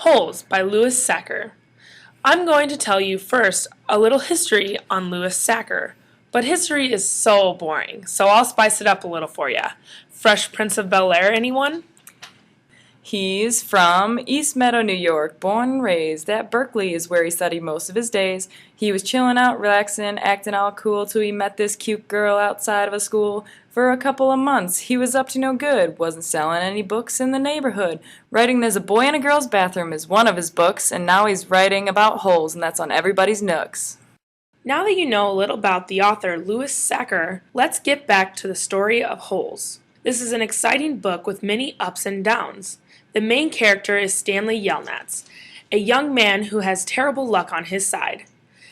Holes by Louis Sachar. I'm going to tell you first a little history on Louis Sachar, but history is so boring, so I'll spice it up a little for ya. Fresh Prince of Bel-Air, anyone? He's from East Meadow, New York, born and raised. At Berkeley is where he studied most of his days. He was chilling out, relaxing, acting all cool till he met this cute girl outside of a school. For a couple of months, he was up to no good, wasn't selling any books in the neighborhood. Writing There's a Boy in a Girl's Bathroom is one of his books, and now he's writing about holes, and that's on everybody's nooks. Now that you know a little about the author Louis Sachar, let's get back to the story of Holes. This is an exciting book with many ups and downs. The main character is Stanley Yelnats, a young man who has terrible luck on his side.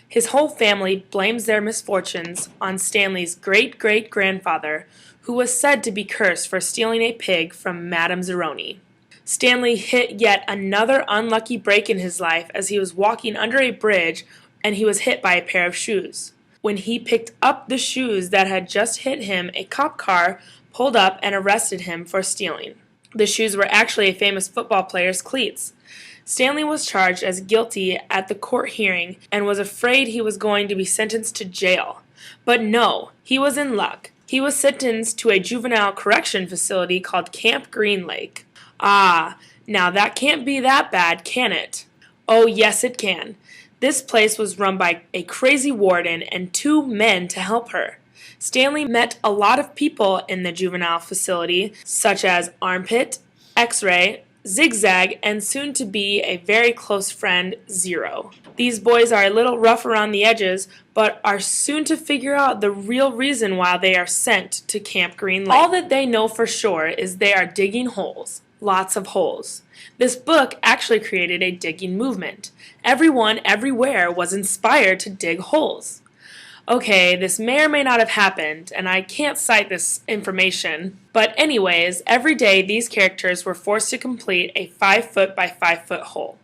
His whole family blames their misfortunes on Stanley's great-great-grandfather, who was said to be cursed for stealing a pig from Madame Zeroni. Stanley hit yet another unlucky break in his life as he was walking under a bridge and he was hit by a pair of shoes. When he picked up the shoes that had just hit him, a cop car pulled up and arrested him for stealing. The shoes were actually a famous football player's cleats. Stanley was charged as guilty at the court hearing and was afraid he was going to be sentenced to jail. But no, he was in luck. He was sentenced to a juvenile correction facility called Camp Green Lake. Ah, now that can't be that bad, can it? Oh, yes it can. This place was run by a crazy warden and 2 men to help her. Stanley met a lot of people in the juvenile facility, such as Armpit, X-Ray, Zigzag, and soon to be a very close friend, Zero. These boys are a little rough around the edges, but are soon to figure out the real reason why they are sent to Camp Green Lake. All that they know for sure is they are digging holes. Lots of holes. This book actually created a digging movement. Everyone, everywhere was inspired to dig holes. Okay, this may or may not have happened, and I can't cite this information, but anyways, every day these characters were forced to complete a 5-foot by 5-foot hole.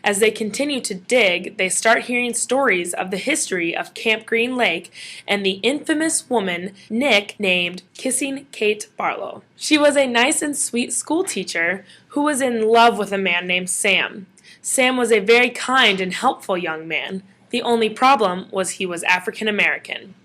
As they continue to dig, they start hearing stories of the history of Camp Green Lake and the infamous woman nicknamed Kissing Kate Barlow. She was a nice and sweet school teacher who was in love with a man named Sam. Sam was a very kind and helpful young man. The only problem was he was African American.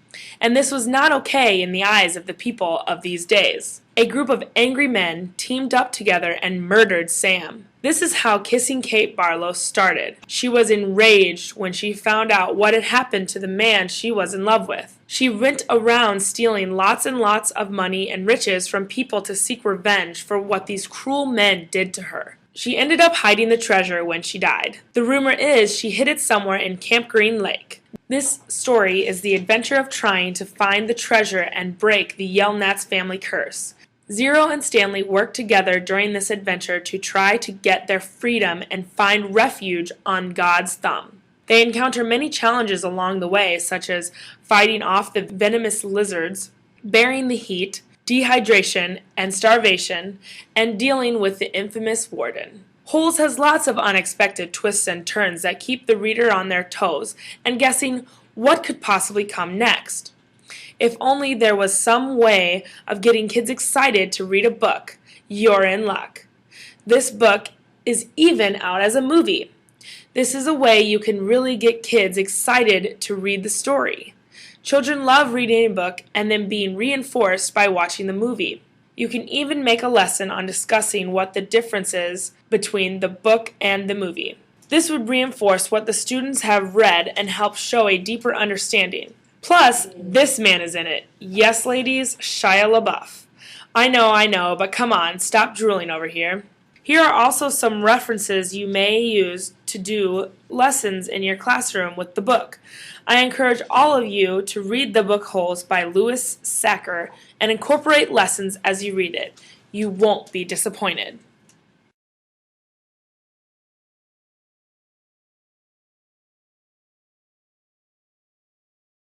And this was not okay in the eyes of the people of these days. A group of angry men teamed up together and murdered Sam. This is how Kissing Kate Barlow started. She was enraged when she found out what had happened to the man she was in love with. She went around stealing lots and lots of money and riches from people to seek revenge for what these cruel men did to her. She ended up hiding the treasure when she died. The rumor is she hid it somewhere in Camp Green Lake. This story is the adventure of trying to find the treasure and break the Yelnats family curse. Zero and Stanley work together during this adventure to try to get their freedom and find refuge on God's thumb. They encounter many challenges along the way, such as fighting off the venomous lizards, bearing the heat, dehydration and starvation, and dealing with the infamous warden. Holes has lots of unexpected twists and turns that keep the reader on their toes and guessing what could possibly come next. If only there was some way of getting kids excited to read a book, you're in luck. This book is even out as a movie. This is a way you can really get kids excited to read the story. Children love reading a book and then being reinforced by watching the movie. You can even make a lesson on discussing what the difference is between the book and the movie. This would reinforce what the students have read and help show a deeper understanding. Plus, this man is in it. Yes, ladies, Shia LaBeouf. I know, but come on, stop drooling over here. Here are also some references you may use to do lessons in your classroom with the book. I encourage all of you to read the book Holes by Louis Sachar and incorporate lessons as you read it. You won't be disappointed.